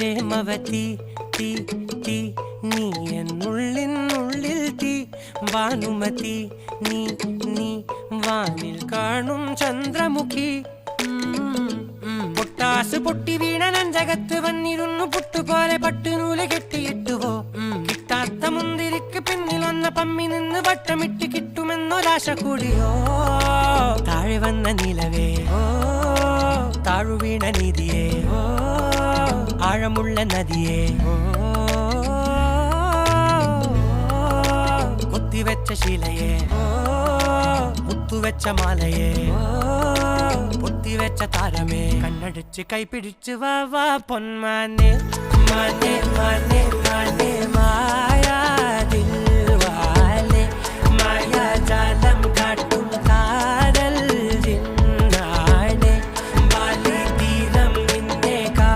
പ്രേമവതി തീ തീ നീ എന്നുള്ളിൽ തീ ഭാനുമതി നീ നീ വാനിൽ കാണും ചന്ദ്രമുഖി പൊട്ടാസ് പൊട്ടി വീണ നഞ്ചകത്ത് വന്നിരുന്നു പുട്ടുപോലെ പട്ടുനൂല് കെട്ടിയിട്ടുവോ കിട്ടാത്ത മുന്തിരിക്ക് പിന്നിൽ വന്ന പമ്മി നിന്ന് വട്ടമിട്ട് കിട്ടുമെന്നൊരാശ കൂടിയോ താഴെ വന്ന നിലവേ താഴു വീണ നിധിയേ ആഴമുള്ള നദിയേ കൊത്തിവെച്ച ശിലയേ മുത്തുവെച്ച മാലയേ പൊത്തിവെച്ച താരമേ കണ്ണടിച്ച് കൈപിടിച്ച് വാ വാ പൊന്മാനെ മാനെ മാനെ മാനെ മായാതെ